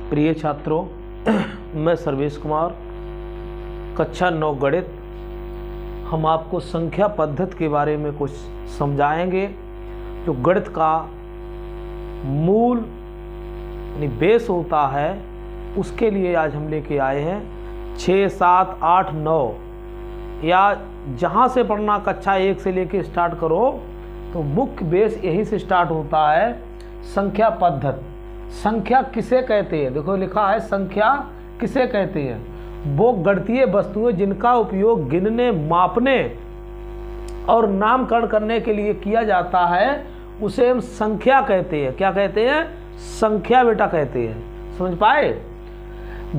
प्रिय छात्रों, मैं सर्वेश कुमार, कक्षा 9 गणित। हम आपको संख्या पद्धति के बारे में कुछ समझाएंगे जो गणित का मूल यानी बेस होता है। उसके लिए आज हम लेके आए हैं 6, 7, 8, 9 या जहाँ से पढ़ना कक्षा 1 से लेके स्टार्ट करो तो मुख्य बेस यहीं से स्टार्ट होता है। संख्या पद्धति। संख्या किसे कहते हैं? देखो लिखा है संख्या किसे कहते हैं? वो गणितीय वस्तुएं जिनका उपयोग गिनने, मापने और नामकरण करने के लिए किया जाता है उसे हम संख्या कहते हैं। क्या कहते हैं? संख्या बेटा कहते हैं। समझ पाए?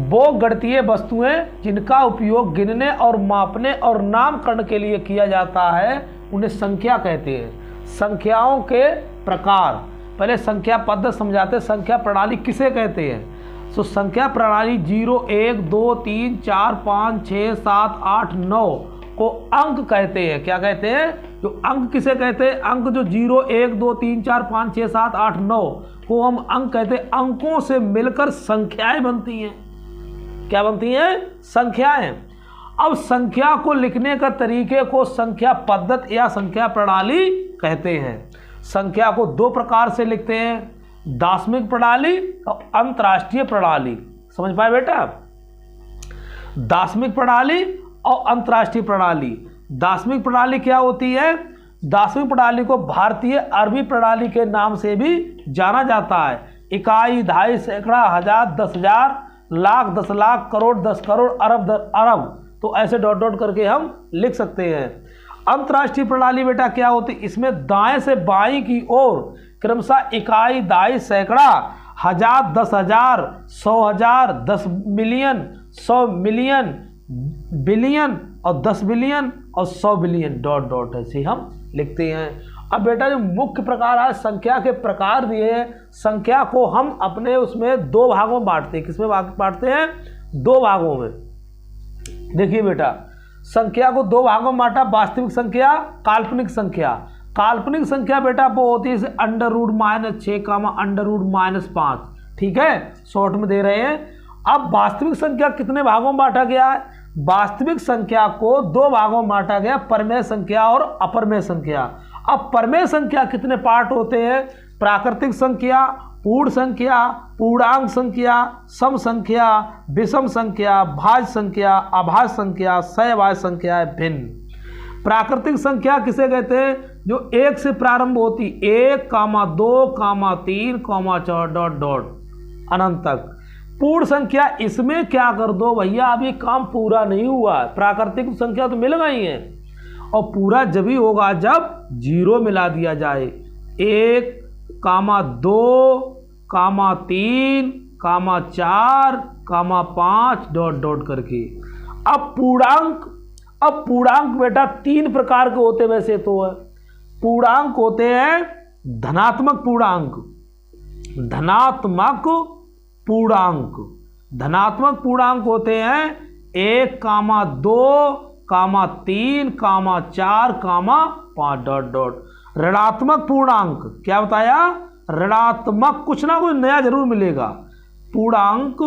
वो गणितीय वस्तुएं जिनका उपयोग गिनने और मापने और नामकरण के लिए किया जाता है उन्हें संख्या कहते हैं। संख्याओं के प्रकार, पहले संख्या पद्धति समझाते हैं। संख्या प्रणाली किसे कहते हैं? तो संख्या प्रणाली 0, 1, 2, 3, 4, 5, 6, 7, 8, 9 को अंक कहते हैं। क्या कहते हैं? जो अंक किसे कहते हैं? अंक जो 0, 1, 2, 3, 4, 5, 6, 7, 8, 9 को हम अंक कहते हैं। अंकों से मिलकर संख्याएं बनती हैं। क्या बनती हैं? संख्याएं। अब संख्या को लिखने का तरीके को संख्या पद्धति या संख्या प्रणाली कहते हैं। संख्या को 2 प्रकार से लिखते हैं, दाशमिक प्रणाली और अंतरराष्ट्रीय प्रणाली। समझ पाए बेटा? दाशमिक प्रणाली और अंतरराष्ट्रीय प्रणाली। दाशमिक प्रणाली क्या होती है? दाशमिक प्रणाली को भारतीय अरबी प्रणाली के नाम से भी जाना जाता है। इकाई, दहाई, सैकड़ा, हजार, 10,000, लाख, 10 लाख, करोड़, 10 करोड़, अरब, 10 अरब, तो ऐसे डॉट डॉट करके हम लिख सकते हैं। अंतरराष्ट्रीय प्रणाली बेटा क्या होती है? इसमें दाएं से बाईं की ओर क्रमशः इकाई, दहाई, सैकड़ा, हजार, 10,000, 100,000, 10 मिलियन, 100 मिलियन, बिलियन और 10 बिलियन और 100 बिलियन डॉट डॉट ऐसे हम लिखते हैं। अब बेटा जो मुख्य प्रकार है, संख्या के प्रकार दिए हैं। संख्या को हम अपने उसमें 2 भागों में बांटते हैं। किसमें बांटते हैं? 2 भागों में। देखिए बेटा, संख्या को 2 भागों में बांटा, वास्तविक संख्या, काल्पनिक संख्या। काल्पनिक संख्या बेटा वो होती है √-6, √-5। ठीक है, शॉर्ट में दे रहे हैं। अब वास्तविक संख्या कितने भागों में बांटा गया है? वास्तविक संख्या को 2 भागों में बांटा गया, परमेय संख्या और अपरमेय संख्या। अब परमेय संख्या कितने पार्ट होते हैं? प्राकृतिक संख्या, पूर्ण संख्या, पूर्णांक संख्या, सम संख्या, विषम संख्या, भाज्य संख्या, अभाज्य संख्या, सहभाज्य संख्या, भिन्न। प्राकृतिक संख्या किसे कहते हैं? जो 1 से प्रारंभ होती, 1, 2, 3, 4 डॉट डॉट अनंत तक। पूर्ण संख्या, इसमें क्या कर दो भैया, अभी काम पूरा नहीं हुआ है। प्राकृतिक संख्या तो मिल गई है और पूरा जब ही होगा जब 0 मिला दिया जाए। 1, 2, 3, 4, 5 डॉट डॉट करके। अब पूर्णांक बेटा 3 प्रकार के होते वैसे तो है। पूर्णांक होते हैं धनात्मक पूर्णांक, धनात्मक पूर्णांक। धनात्मक पूर्णांक होते हैं 1, 2, 3, 4, 5 डॉट डॉट। ऋणात्मक पूर्णांक क्या बताया? ऋणात्मक, कुछ ना कुछ नया जरूर मिलेगा। पूर्णांक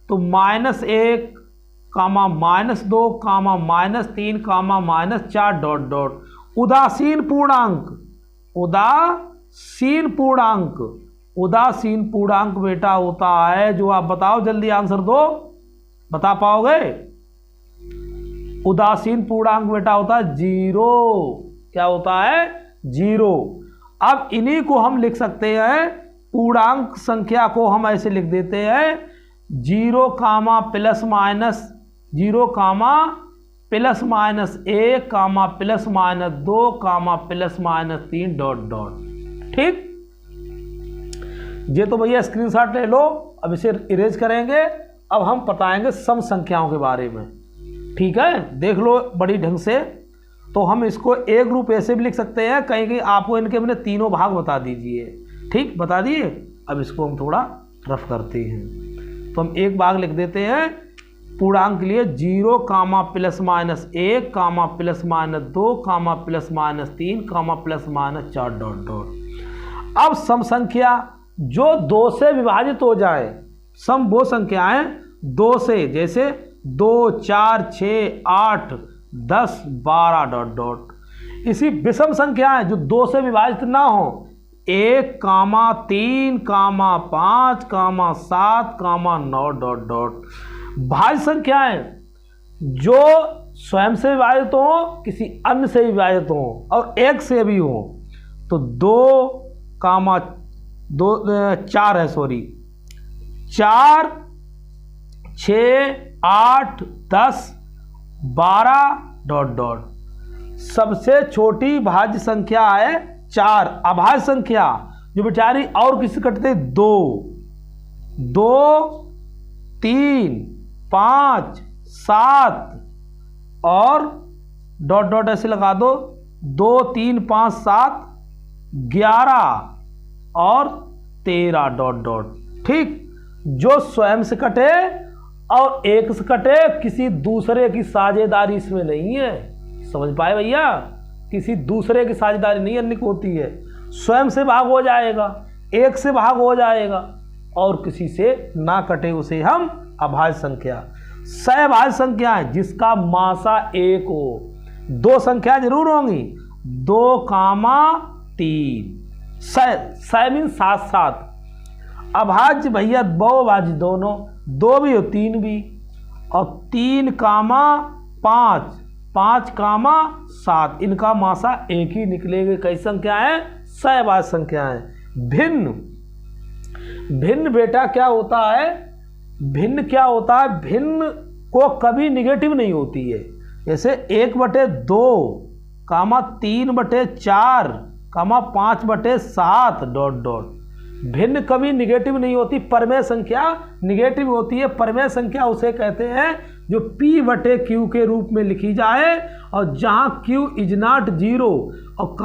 तो -1, -2, -3, -4 डॉट डॉट। उदासीन पूर्णांक बेटा होता है जो, आप बताओ जल्दी आंसर दो, बता पाओगे? उदासीन पूर्णांक बेटा होता है 0। क्या होता है? 0। अब इन्हीं को हम लिख सकते हैं। पूर्णांक संख्या को हम ऐसे लिख देते हैं 0, +-, 0, +-1, +-2, +-3 डॉट डॉट। ठीक, ये तो भैया स्क्रीनशॉट ले लो। अब इसे इरेज करेंगे। अब हम बताएंगे सम संख्याओं के बारे में। ठीक है, देख लो बड़ी ढंग से। तो हम इसको एक रूप ऐसे भी लिख सकते हैं, कहीं कहीं आपको इनके मैंने 3 भाग बता दीजिए। ठीक, बता दिए। अब इसको हम थोड़ा रफ करते हैं। तो हम एक भाग लिख देते हैं पूर्णांक के लिए 0, +-1, +-2, +-3, +-4 डॉट डॉट। अब सम संख्या जो 2 से विभाजित हो जाए, सम वो संख्याएं 2 से, जैसे 2, 4, 6, 8, 10, 12 डॉट डॉट। इसी विषम संख्याएं जो 2 से विभाजित ना हो, 1, 3, 5, 7, 9 डॉट डॉट। भाज्य संख्याएं जो स्वयं से विभाजित हो, किसी अन्य से विभाजित हो और 1 से भी हो, तो 4 है, 4, 6, 8, 10, 12 डॉट डॉट। सबसे छोटी भाज्य संख्या है 4। अभाज्य संख्या जो बेचारी और किसी कटते 2, 3, 5, 7 और डॉट डॉट ऐसे लगा दो, 2, 3, 5, 7, 11 और 13 डॉट डॉट। ठीक, जो स्वयं से कटे और 1 से कटे, किसी दूसरे की साझेदारी इसमें नहीं है। समझ पाए भैया, किसी दूसरे की साझेदारी नहीं अन्य को होती है। स्वयं से भाग हो जाएगा, 1 से भाग हो जाएगा और किसी से ना कटे, उसे हम अभाज्य संख्या। सहभाज्य संख्या है जिसका मासा 1 हो। 2 संख्या जरूर होंगी, 2, 3। सह मीन 7 7। अभाज्य भैया बहुभाज्य दोनों, 2 भी हो 3 भी, और 3, 5, 7, इनका मासा 1 ही निकलेगा। कई संख्या है? सहभाज्य संख्या है। भिन्न, भिन्न बेटा क्या होता है? भिन्न क्या होता है? भिन्न को कभी निगेटिव नहीं होती है। जैसे 1/2, 3/4, 5/7 डॉट डॉट। भिन्न कभी निगेटिव नहीं होती। परमेय संख्या निगेटिव होती है। परमेय संख्या उसे कहते हैं जो P/Q के रूप में लिखी जाए और जहां Q इज नॉट 0 और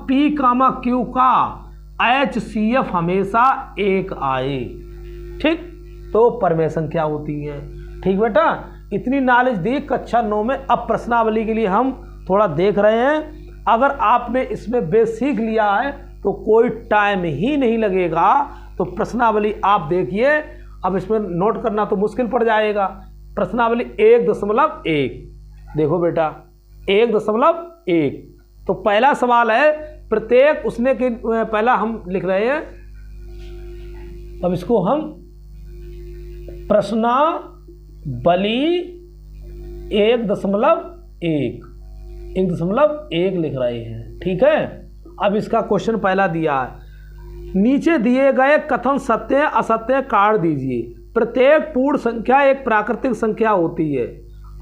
P/Q का HCF हमेशा 1 आए। ठीक, तो परमेय संख्या होती है। ठीक बेटा, इतनी नॉलेज दी कक्षा 9 में। अब प्रश्नावली के लिए हम थोड़ा देख रहे हैं। अगर आपने इसमें बेस सीख लिया है तो कोई टाइम ही नहीं लगेगा। तो प्रश्नावली आप देखिए। अब इसमें नोट करना तो मुश्किल पड़ जाएगा। प्रश्नावली 1.1 देखो बेटा, 1.1। तो पहला सवाल है प्रत्येक उसने के, पहला हम लिख रहे हैं, अब इसको हम प्रश्नावली 1.1 लिख रहे हैं। ठीक है, अब इसका क्वेश्चन पहला दिया है, नीचे दिए गए कथन सत्य असत्य काट दीजिए। प्रत्येक पूर्ण संख्या एक प्राकृतिक संख्या होती है।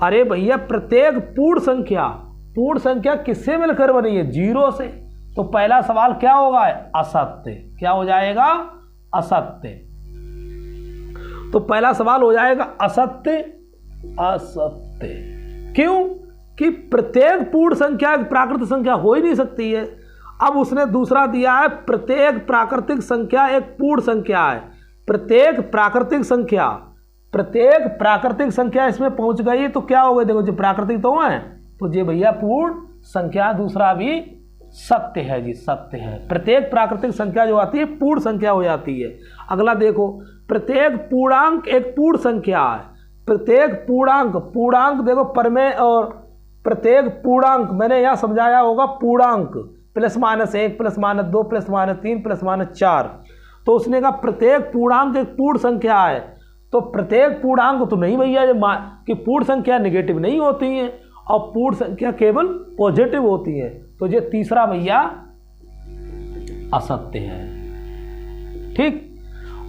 अरे भैया, प्रत्येक पूर्ण संख्या किससे मिलकर बनी है? 0 से। तो पहला सवाल क्या होगा? असत्य। क्या हो जाएगा? असत्य। तो पहला सवाल हो जाएगा असत्य। असत्य क्यों? कि प्रत्येक पूर्ण संख्या एक प्राकृतिक संख्या हो ही नहीं सकती है। अब उसने दूसरा दिया है प्रत्येक प्राकृतिक संख्या एक पूर्ण संख्या है। प्रत्येक प्राकृतिक संख्या इसमें पहुंच गई तो क्या हो गई? देखो, जो प्राकृतिक तो है तो ये भैया पूर्ण संख्या, दूसरा भी सत्य है जी, सत्य है। प्रत्येक प्राकृतिक संख्या जो आती है पूर्ण संख्या हो जाती है। अगला देखो, प्रत्येक पूर्णांक एक पूर्ण संख्या है। प्रत्येक पूर्णांक देखो परमेय, और प्रत्येक पूर्णांक मैंने यहां समझाया होगा, पूर्णांक +-1 +-2 +-3 +-4। तो उसने कहा प्रत्येक पूर्णांक एक पूर्ण संख्या है। तो प्रत्येक पूर्णांक तो नहीं भैया, कि पूर्ण संख्या नेगेटिव नहीं होती है और पूर्ण संख्या केवल पॉजिटिव होती है। तो ये तीसरा भैया असत्य है। ठीक,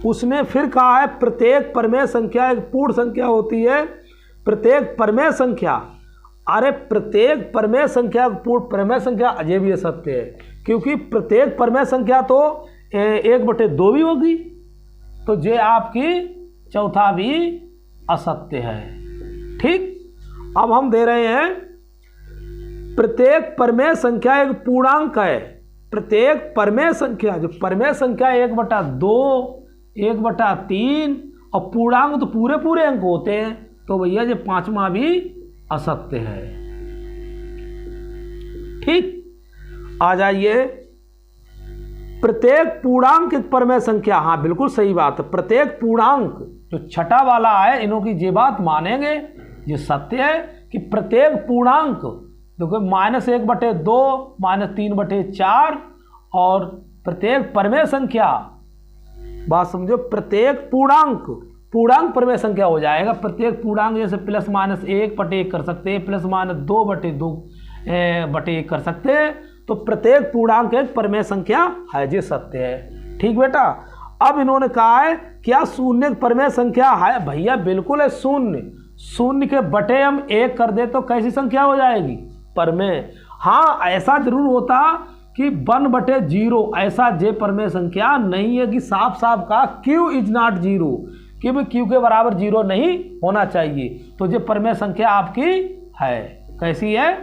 उसने फिर कहा है प्रत्येक परमेय संख्या एक पूर्ण संख्या होती है। प्रत्येक परमेय संख्या, अरे प्रत्येक परमेय संख्या पूर्ण परमेय संख्या अजय भी असत्य है, क्योंकि प्रत्येक परमेय संख्या तो 1/2 भी होगी। तो ये आपकी चौथा भी असत्य है। ठीक, अब हम दे रहे हैं प्रत्येक परमेय संख्या एक पूर्णांक है। प्रत्येक परमेय संख्या, जो परमेय संख्या 1/2, 1/3 और पूर्णांक तो पूरे अंक होते हैं। तो भैया ये पांचवा भी असत्य है। ठीक, आ जाइए प्रत्येक पूर्णांक एक परमेय संख्या, हाँ बिल्कुल सही बात है। प्रत्येक पूर्णांक जो छठा वाला है, इन्हों की ये बात मानेंगे, ये सत्य है कि प्रत्येक पूर्णांक देखो -1/2, -3/4 और प्रत्येक परमेय संख्या, बात समझो, प्रत्येक पूर्णांक परमेय संख्या हो जाएगा। प्रत्येक पूर्णांक जैसे +-1/1 कर सकते हैं, +-2/1 कर सकते हैं, तो प्रत्येक पूर्णांक एक परमेय संख्या है, ये सत्य है। ठीक बेटा। अब इन्होंने कहा है क्या शून्य एक परमेय संख्या है? भैया बिल्कुल है। शून्य के बटे हम 1 कर दे तो कैसी संख्या हो जाएगी? परमेय। हाँ, ऐसा जरूर होता कि 1/0, ऐसा जे परमेय संख्या नहीं है कि साफ साफ का Q इज नॉट 0, कि भी Q के बराबर 0 नहीं होना चाहिए, तो ये परमेय संख्या आपकी है। कैसी है?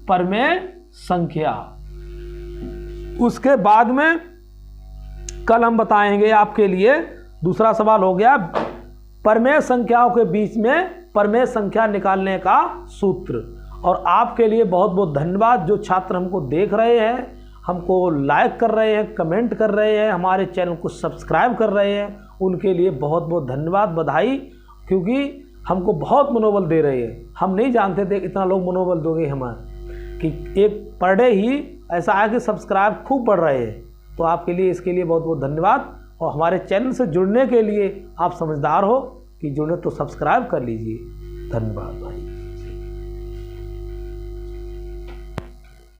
परमेय संख्या। उसके बाद में कल हम बताएंगे आपके लिए दूसरा सवाल हो गया परमेय संख्याओं के बीच में परमेय संख्या निकालने का सूत्र। और आपके लिए बहुत बहुत धन्यवाद जो छात्र हमको देख रहे हैं, हमको लाइक कर रहे हैं, कमेंट कर रहे हैं, हमारे चैनल को सब्सक्राइब कर रहे हैं, उनके लिए बहुत बहुत धन्यवाद, बधाई, क्योंकि हमको बहुत मनोबल दे रहे हैं। हम नहीं जानते थे इतना लोग मनोबल दोगे हमारे, कि एक पर डे ही ऐसा है कि सब्सक्राइब खूब बढ़ रहे हैं। तो आपके लिए इसके लिए बहुत बहुत धन्यवाद। और हमारे चैनल से जुड़ने के लिए आप समझदार हो कि जुड़े तो सब्सक्राइब कर लीजिए। धन्यवाद भाई।